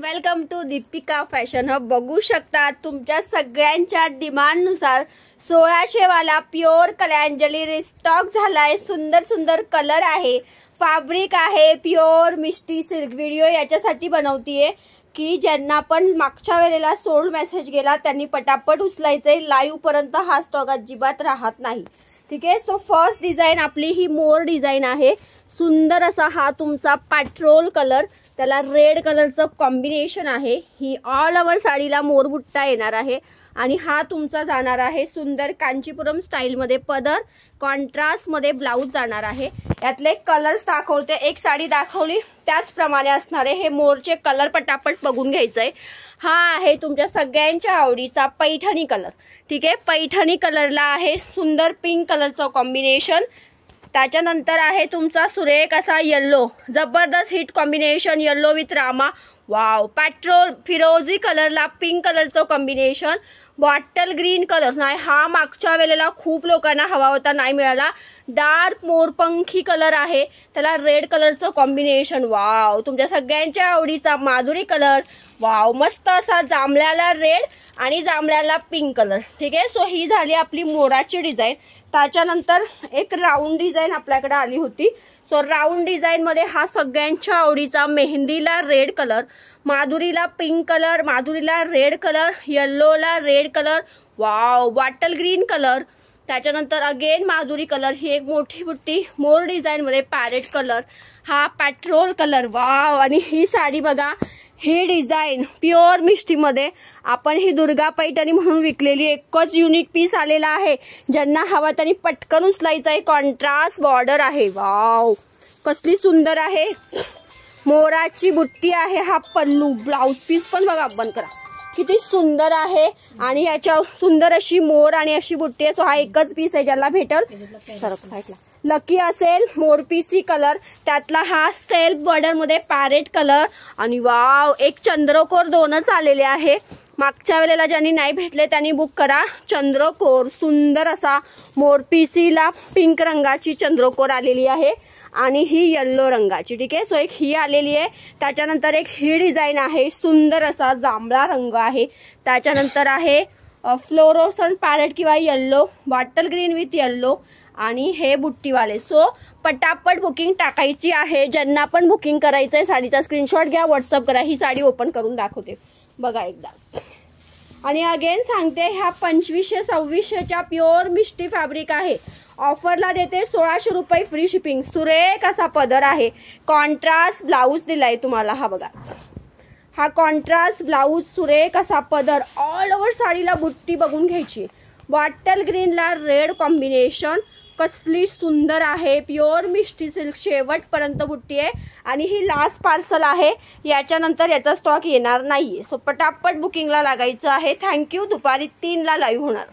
Welcome to Deepika fashion hub. बघू शकता तुमच्या सगळ्यांच्या डिमांडनुसार 1600 वाला प्युअर कलांजली रिस्टॉक झालाय। सुंदर सुंदर कलर आहे, फॅब्रिक आहे प्युअर मिष्टी सिल्क। व्हिडिओ याच्यासाठी बनवतीये की ज्यांना पण मागच्या वेळेला सोल्ड मेसेज गेला त्यांनी पटापट उचलायचे। लाईव्ह पर्यंत हा स्टॉक अजिबात राहत नाही, ठीक आहे। सो फर्स्ट डिझाइन आपली ही मोर डिझाइन आहे। सुंदर असा हा तुमचा पेट्रोल कलर, त्याला रेड कलरचं कॉम्बिनेशन आहे। ही ऑल ओव्हर साडीला मोर बुट्टा येणार आहे आणि हा तुमचा जाणार आहे सुंदर कांचीपुरम स्टाईल मध्ये पदर, कॉन्ट्रास्ट मध्ये ब्लाउज जाणार आहे। यातले कलर्स दाखवते, एक साडी दाखवली त्याचप्रमाणे असणार आहे। हे मोरचे कलर पटापट बघून घ्यायचंय। हा आहे तुमच्या सगळ्यांच्या आवडीचा पैठणी कलर, ठीक आहे। पैठणी कलरला आहे सुंदर पिंक कलरचं कॉम्बिनेशन। त्याच्यानंतर आहे तुमचा सुरेख असा येल्लो, जबरदस्त hit combination yellow with Rama. Wow, petrol फिरोजी कलरला पिंक कलरचं कॉम्बिनेशन। बॉटल ग्रीन कलर नाही, हा मागच्या वेळेला खूप लोकांना हवा होता, नाही मिळाला। डार्क मोरपंखी कलर आहे, त्याला रेड कलरचं कॉम्बिनेशन। वाव, तुमच्या सगळ्यांच्या आवडीचा माधुरी कलर। वाव, मस्त असा जांभळ्याला रेड आणि जांभळ्याला पिंक कलर, ठीक आहे। सो ही झाली आपली मोराची डिझाइन। त्याच्यानंतर एक राऊंड डिझाइन आपल्याकडे आली होती। सो राऊंड डिझाइन मध्ये हा सगळ्यांच्या आवडीचा मेहंदीला रेड कलर, माधुरीला पिंक कलर, माधुरीला रेड कलर, येल्लोला red colour. Wow, bottle green colour. त्याच्यानंतर अगेन माधुरी कलर, ही एक मोठी बुट्टी मोर डिझाइन मध्ये पॅरेट कलर, हा पेट्रोल कलर। वाव, आणि ही साडी बघा, ही डिझाइन प्युअर मिष्टीमध्ये आपण ही दुर्गा पैठणी म्हणून विकलेली एकच युनिक पीस आलेला आहे। ज्यांना हवा त्यांनी पटकन उचलायचं आहे। कॉन्ट्रास्ट बॉर्डर आहे। वाव, कसली सुंदर आहे। मोराची बुट्टी आहे, हा पल्लू, ब्लाउज पीस पण बघा, बंद करा, किती सुंदर आहे। आणि याच्या सुंदर अशी मोर आणि अशी बुट्टी आहे। सो हा एकच पीस आहे, ज्याला भेटल लकी असेल मोरपीसी कलर, त्यातला हा सेल्फ बॉर्डर मध्ये पॅरेट कलर। आणि वाव, एक चंद्रकोर दोनच आलेले आहे। मागच्या वेळेला ज्यांनी नाही भेटले त्यांनी बुक करा चंद्रकोर। सुंदर असा मोरपीसीला पिंक रंगाची चंद्रकोर आलेली आहे आणि ही येल्लो रंगाची, ठीक आहे। सो एक ही आलेली आहे। त्याच्यानंतर एक ही डिझाइन आहे, सुंदर असा जांभळा रंग आहे। त्याच्यानंतर आहे फ्लोरोसन पॅरेट किंवा yellow, bottle green with yellow आणि हे बुट्टीवाले। सो पटापट बुकिंग टाकायची आहे। ज्यांना पण बुकिंग करायचं आहे साडीचा स्क्रीनशॉट घ्या, व्हॉट्सअप करा। ही साडी ओपन करून दाखवते बघा एकदा। आणि अगेन सांगते, ह्या 2500-2600च्या प्युअर मिष्टी फॅब्रिक आहे। ऑफरला देते 1600 रुपये फ्री शिपिंग। सुरेख असा पदर आहे, कॉन्ट्रास्ट ब्लाऊज दिलाय तुम्हाला। हा बघा, हा कॉन्ट्रास्ट ब्लाऊज, सुरेख असा पदर, ऑल ओव्हर साडीला बुट्टी बघून घ्यायची। बॉटल ग्रीनला रेड कॉम्बिनेशन, कसली सुंदर आहे। प्युअर मिष्टी सिल्क, शेवटपर्यंत बुट्टी आहे आणि ही लास्ट पार्सल आहे। याच्यानंतर याचा स्टॉक येणार नाहीये। सो पटापट बुकिंगला लागायचं आहे। थँक्यू। दुपारी 3ला लाईव्ह होणार।